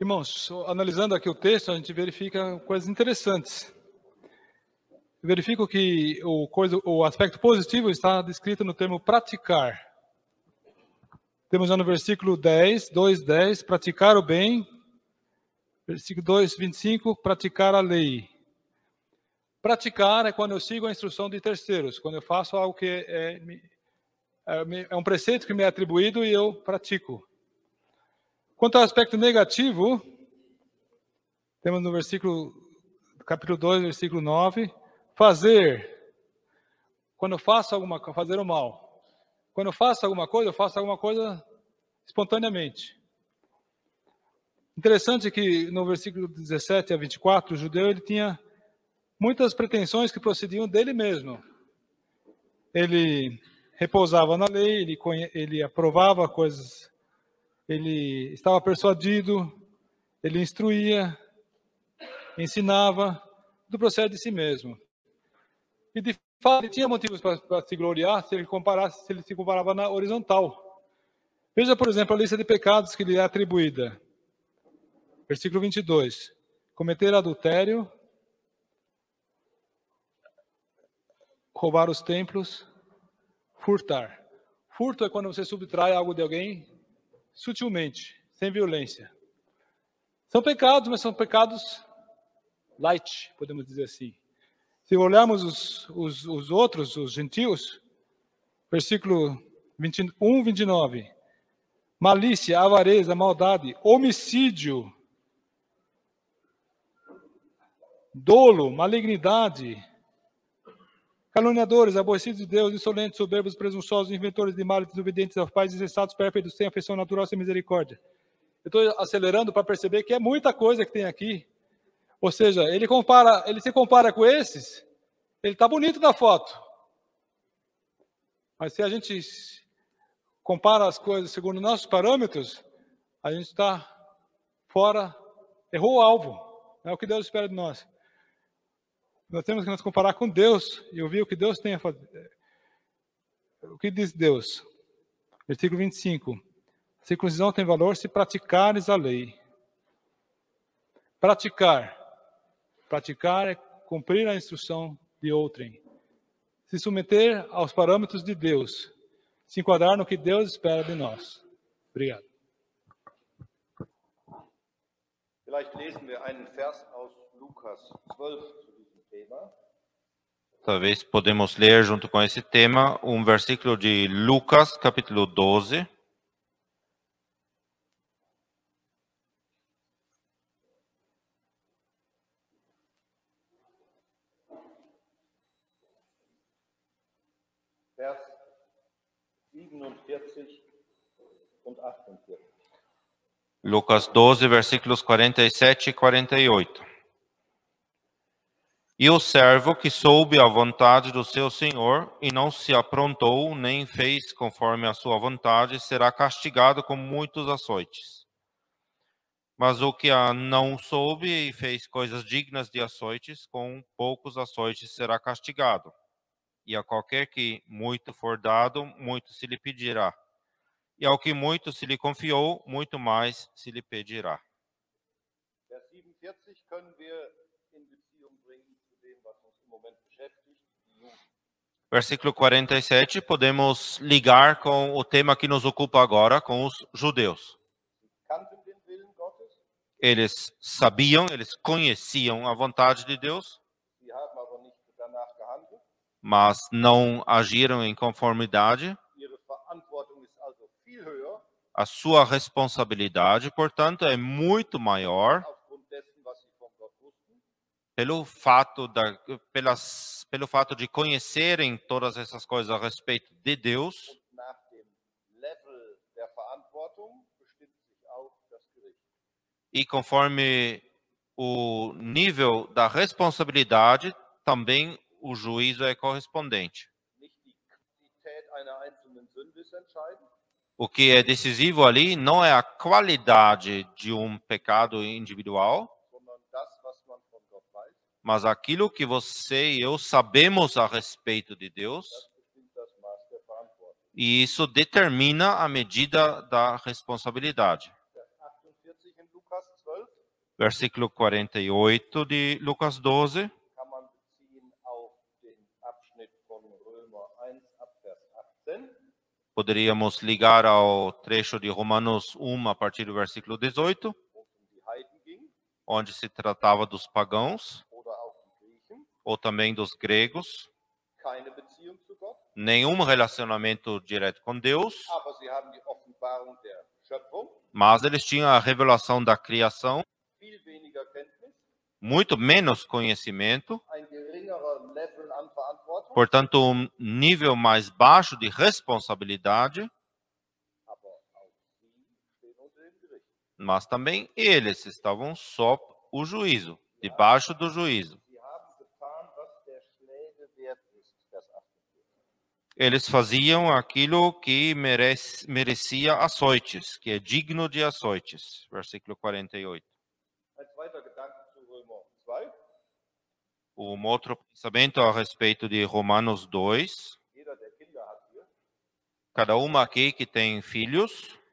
Irmãos, analisando aqui o texto, a gente verifica coisas interessantes. Verifico que o aspecto positivo está descrito no termo praticar. Temos já no versículo 10, 2:10, praticar o bem. Versículo 2:25, praticar a lei. Praticar é quando eu sigo a instrução de terceiros, quando eu faço algo que é um preceito que me é atribuído e eu pratico. Quanto ao aspecto negativo, temos no capítulo 2, versículo 9, fazer. Quando eu faço fazer o mal. Quando eu faço alguma coisa, eu faço alguma coisa espontaneamente. Interessante que no versículo 17 a 24, o judeu ele tinha muitas pretensões que procediam dele mesmo. Ele repousava na lei, ele aprovava coisas, ele estava persuadido, ele instruía, ensinava, do processo de si mesmo. E de fato, ele tinha motivos para se gloriar se ele se comparava na horizontal. Veja, por exemplo, a lista de pecados que lhe é atribuída. Versículo 22. Cometer adultério, roubar os templos, furtar. Furto é quando você subtrai algo de alguém sutilmente, sem violência. São pecados, mas são pecados light, podemos dizer assim. Se olharmos os outros, os gentios, versículo 21, 29. Malícia, avareza, maldade, homicídio, dolo, malignidade, caluniadores, aborrecidos de Deus, insolentes, soberbos, presunçosos, inventores de males, desobedientes aos pais, insensatos, pérfidos, sem afeição natural, sem misericórdia. Eu estou acelerando para perceber que é muita coisa que tem aqui. Ou seja, ele se compara com esses, ele está bonito na foto. Mas se a gente compara as coisas segundo nossos parâmetros, a gente está fora, errou o alvo. Não é o que Deus espera de nós. Nós temos que nos comparar com Deus e ouvir o que Deus tem a fazer. O que diz Deus? Versículo 25. A circuncisão tem valor se praticares a lei. Praticar. Praticar é cumprir a instrução de outrem. Se submeter aos parâmetros de Deus. Se enquadrar no que Deus espera de nós. Obrigado. Vielleicht lesen wir einen Vers aus Lukas 12 zu diesem Thema. Talvez podemos ler junto com esse tema um versículo de Lucas, capítulo 12. Vers 47 und 48. Lucas 12, versículos 47 e 48. E o servo que soube a vontade do seu senhor e não se aprontou, nem fez conforme a sua vontade, será castigado com muitos açoites. Mas o que a não soube e fez coisas dignas de açoites, com poucos açoites será castigado. E a qualquer que muito for dado, muito se lhe pedirá. E ao que muito se lhe confiou, muito mais se lhe pedirá. Vers 47 können wir in Beziehung bringen zu dem, was uns im Moment beschäftigt, die Jugend. Versículo 47, podemos ligar com o tema que nos ocupa agora, com os judeus. Kannten den Willen Gottes, Eles sabiam, eles conheciam a vontade de Deus, sie haben aber nicht danach gehandelt. mas não agiram em conformidade. Ihre Verantwortung ist also viel höher, A sua responsabilidade, portanto, é muito maior aufgrund dessen, was sie von Gott wussten. pelo fato de conhecerem todas essas coisas a respeito de Deus. Nach dem Level der Verantwortung bestimmt sich auch das Gericht. E conforme o nível da responsabilidade, também o juízo é correspondente. Nicht die Qualität einer einzelnen Sünde ist entscheidend, O que é decisivo ali não é a qualidade de um pecado individual, sondern das, was man von Gott weiß. mas aquilo que você e eu sabemos a respeito de Deus, Das bestimmt das Maß der Verantwortung. e isso determina a medida da responsabilidade. Vers 48 in Lukas 12. Versículo 48 de Lucas 12. kann man beziehen auf den Abschnitt von Römer 1 ab Vers 18. Poderíamos ligar ao trecho de Romanos 1 a partir do versículo 18, wo es um die Heiden ging, onde se tratava dos pagãos oder auch die Griechen. ou também dos gregos. Keine Beziehung zu Gott, Nenhum relacionamento direto com Deus, aber sie haben die Offenbarung der Schöpfung, mas eles tinham a revelação da criação, viel weniger Kenntnis, muito menos conhecimento, ein geringerer Level an Verantwortung, portanto, um nível mais baixo de responsabilidade, aber auch sie stehen unter dem Gericht. mas também eles estavam sob o juízo, debaixo do juízo. Sie haben getan, was der Schläge wert ist, Vers 48. Eles faziam aquilo que merecia açoites, que é digno de açoites. Versículo 48. Ein zweiter Gedanke zu Römer 2. Outro pensamento a respeito de Romanos 2. Jeder, der Kinder hat hier Cada uma aqui que tem filhos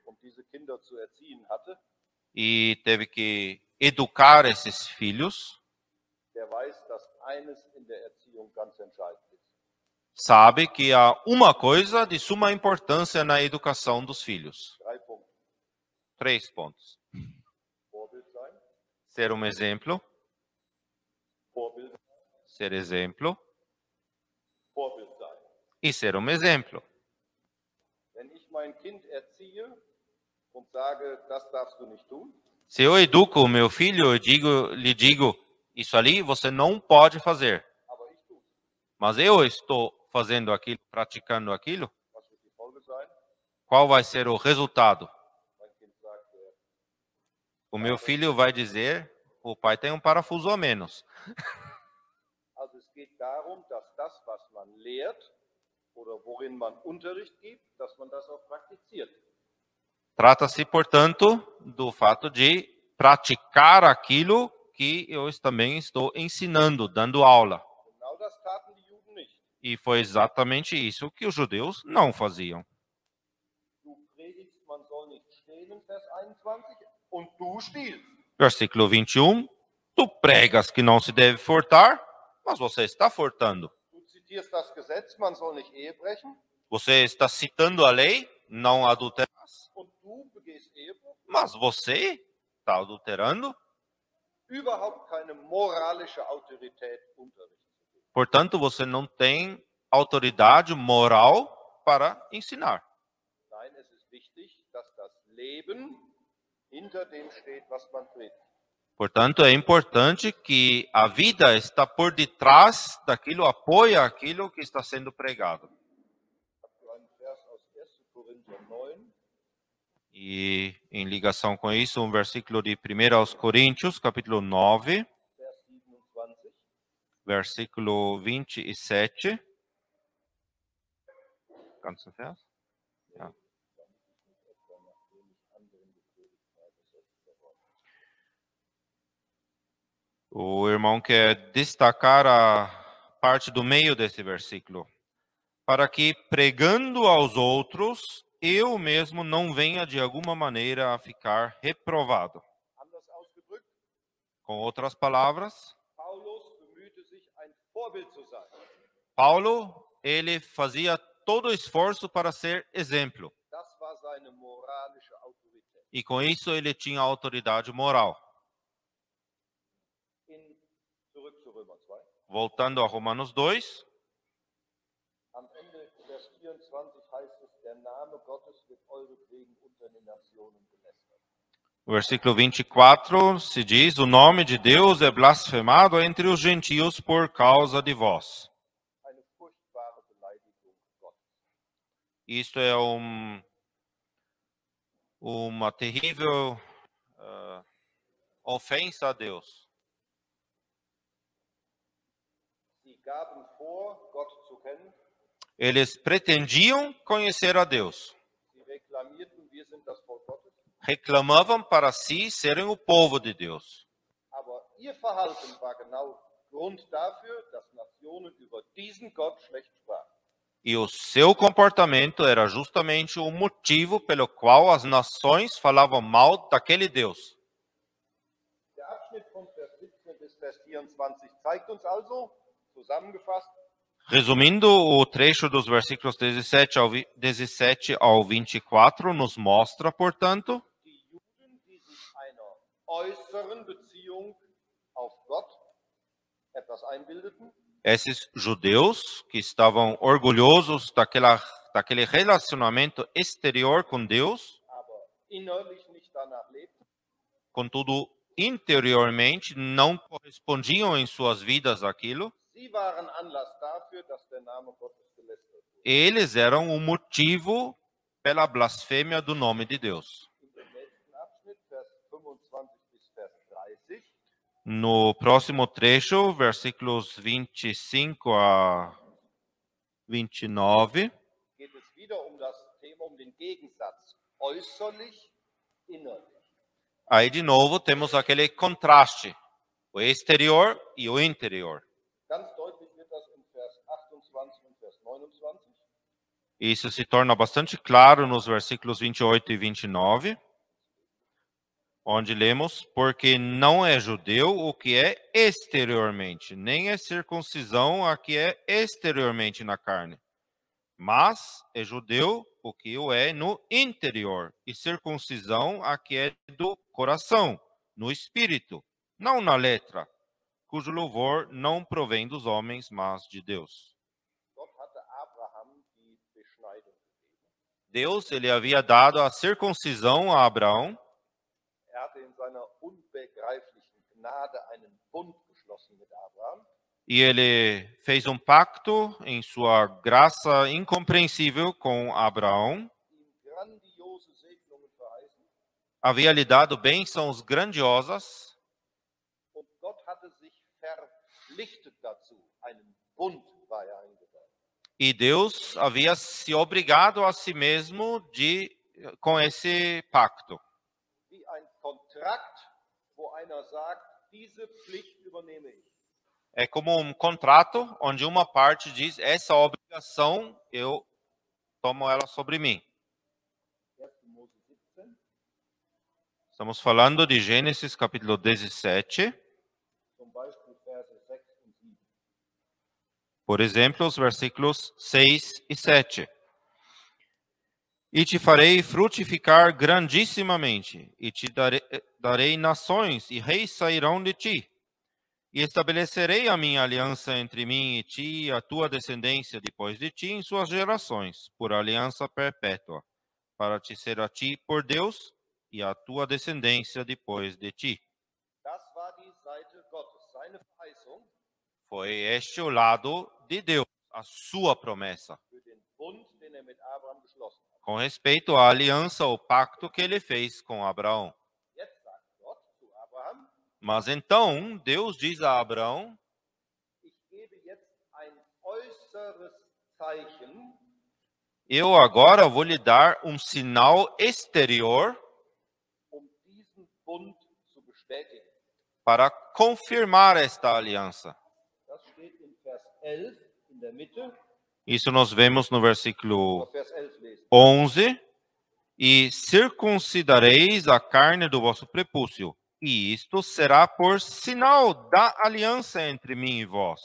und diese Kinder zu erziehen hatte, e teve que educar esses filhos, der weiß, dass eines in der Erziehung ganz entscheidend ist. sabe que há uma coisa de suma importância na educação dos filhos. 3 Punkte. 3 pontos. Vorbild sein, Ser um exemplo, Vorbild, ser exemplo Vorbild sein. e ser um exemplo. Wenn ich mein Kind erziehe und sage, das darfst du nicht tun, Se eu educo o meu filho, lhe digo, isso ali você não pode fazer. aber ich tue, Mas eu estou fazendo aquilo, praticando aquilo, was wird die Folge sein? qual vai ser o resultado? Mein Kind sagt, O meu filho vai dizer, o pai tem um parafuso a menos. also es geht darum, dass das, was man lehrt oder worin man Unterricht gibt, dass man das auch praktiziert. Trata-se, portanto, do fato de praticar aquilo que eu também estou ensinando, dando aula. Genau das taten die Juden nicht. E foi exatamente isso que os judeus não faziam. Du predigst, man soll nicht stehlen, Vers 21, und du stiehlst. Versículo 21. Tu pregas que não se deve furtar, mas você está furtando. Du zitierst das Gesetz, man soll nicht Ehe brechen, Você está citando a lei, não adulterarás, und du begehst Ehebruch. mas você está adulterando. Überhaupt keine moralische Autorität, Unterricht zu geben. Portanto, você não tem autoridade moral para ensinar. Nein, es ist wichtig, dass das Leben hinter dem steht, was man predigt. Portanto, é importante que a vida está por detrás daquilo, apoia aquilo que está sendo pregado. Habt ihr einen Vers aus 1. Korinther 9? E em ligação com isso, um versículo de 1 aos Coríntios, capítulo 9, Vers 27. versículo 27. Ganzen Vers? Ja. O irmão quer destacar a parte do meio desse versículo. Para que, pregando aos outros, eu mesmo não venha de alguma maneira a ficar reprovado. Anders ausgedrückt, Com outras palavras, Paulus bemühte sich, ein Vorbild zu sein. Paulo, ele fazia todo o esforço para ser exemplo. Das war seine moralische Autorität. E com isso ele tinha autoridade moral. Zurück zu Römer 2. Voltando a Romanos 2, Am Ende Vers 24 heißt es, der Name Gottes wird euretwegen unter den Nationen gelästert. no versículo 24, se diz, o nome de Deus é blasfemado entre os gentios por causa de vós. Eine furchtbare Beleidigung Gottes. Isto é uma terrível ofensa a Deus. Sie gaben vor, Gott zu kennen. Eles pretendiam conhecer a Deus. Sie reklamierten, wir sind das Volk Gottes. Reclamavam para si serem o povo de Deus. Aber ihr Verhalten war genau Grund dafür, dass Nationen über diesen Gott schlecht sprachen. E o seu comportamento era justamente o motivo pelo qual as nações falavam mal daquele Deus. Der Vers 24 zeigt uns also, zusammengefasst, Resumindo, o trecho dos versículos 17 ao 24 nos mostra, portanto, die Juden, die sich einer äußeren Beziehung auf Gott etwas einbildeten, esses judeus que estavam orgulhosos daquele relacionamento exterior com Deus, aber innerlich nicht danach lebten, contudo, interiormente não correspondiam em suas vidas àquilo, sie waren Anlass dafür, dass der Name Gottes gelästert wurde. eles eram o motivo pela blasfêmia do nome de Deus. In dem nächsten Abschnitt, Vers 25 bis Vers 30, No próximo trecho, versículos 25 a 29, geht es wieder um das Thema, um den Gegensatz äußerlich, innerlich. aí de novo temos aquele contraste, o exterior e o interior. Ganz deutlich wird das in Vers 28 und Vers 29. Isso se torna bastante claro nos versículos 28 e 29, onde lemos: porque não é judeu o que é exteriormente, nem é circuncisão a que é exteriormente na carne, mas é judeu o que o é no interior, e circuncisão a que é do coração, no espírito, não na letra, cujo louvor não provém dos homens, mas de Deus. Gott hatte Abraham die Beschneidung gegeben. Deus, ele havia dado a circuncisão a Abraão, Hatte in seiner unbegreiflichen Gnade einen Bund geschlossen mit Abraham. e ele fez um pacto em sua graça incompreensível com Abraão. Ihm grandiose Segnungen verheißen. Havia lhe dado bênçãos grandiosas, Und Gott hatte sich verpflichtet dazu. Einen Bund war eingegangen. e Deus havia se obrigado a si mesmo com esse pacto. Wie ein Kontrakt, wo einer sagt, diese Pflicht übernehme ich. É como um contrato onde uma parte diz: essa obrigação eu tomo ela sobre mim. 1. Mose 17, Estamos falando de Gênesis capítulo 17, zum Beispiel Verse 6 und 7. por exemplo, os versículos 6 e 7. E te farei frutificar grandissimamente, e te darei nações, e reis sairão de ti. E estabelecerei a minha aliança entre mim e ti, e a tua descendência depois de ti, em suas gerações, por aliança perpétua, para te ser a ti por Deus, e a tua descendência depois de ti. Das war die Seite Gottes, seine Verheißung Foi este o lado de Deus, a sua promessa, für den Bund, den mit Abraham geschlossen hat. com respeito à aliança, o pacto que ele fez com Abraão. Jetzt sagt Gott zu Abraham, Mas então Deus diz a Abraão: ich gebe jetzt ein äußeres Zeichen, eu agora vou lhe dar um sinal exterior um diesen Bund zu bestätigen. para confirmar esta aliança. Das steht in Vers 11 in der Mitte. Isso nós vemos no versículo Vers 11 lesen. 11. E circuncidareis a carne do vosso prepúcio, e isto será por sinal da aliança entre mim e vós.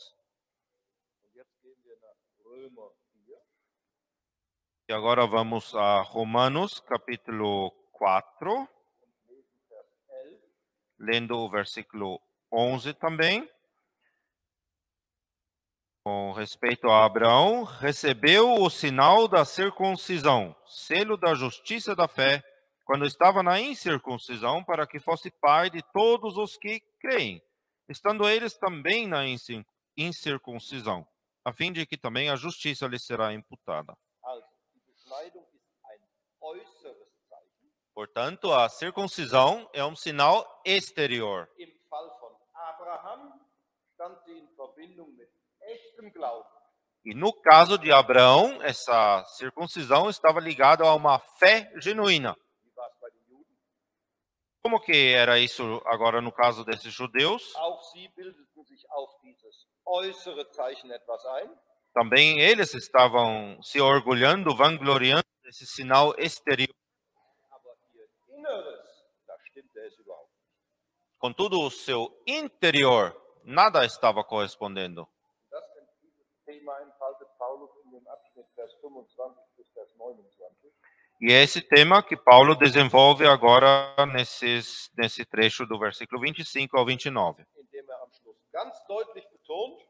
Und jetzt gehen wir nach Römer 4. E agora vamos a Romanos, capítulo 4, und lesen Vers 11. lendo o versículo 11 também. Com respeito a Abraão, recebeu o sinal da circuncisão, selo da justiça da fé, quando estava na incircuncisão, para que fosse pai de todos os que creem, estando eles também na incircuncisão, a fim de que também a justiça lhes será imputada. Also, die Beschneidung ist ein äußeres Zeichen. Portanto, a circuncisão é um sinal exterior. Im Fall von Abraham stand sie in Verbindung mit echtem Glauben. E no caso de Abraão, essa circuncisão estava ligada a uma fé genuína. Wie war es bei den Juden? Como que era isso agora no caso desses judeus? Auch sie bildeten sich auf dieses äußere Zeichen etwas ein. Também eles estavam se orgulhando, vangloriando desse sinal exterior. Aber ihr Inneres, da stimmte es überhaupt nicht. Contudo, o seu interior nada estava correspondendo. Dieses Thema entfaltet Paulus in dem Abschnitt Vers 25 bis Vers 29. E é esse tema que Paulo desenvolve agora nesse trecho do versículo 25 ao 29. Indem am Schluss ganz deutlich betont,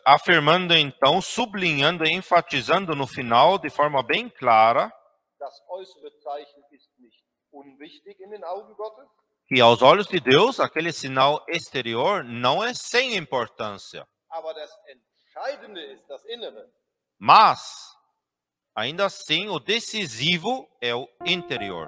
Afirmando então, sublinhando e enfatizando no final de forma bem clara das äußere Zeichen ist nicht unwichtig in den Augen Gottes, que aos olhos de Deus aquele sinal exterior não é sem importância, aber das Entscheidende ist das Innere. mas ainda assim o decisivo é o interior.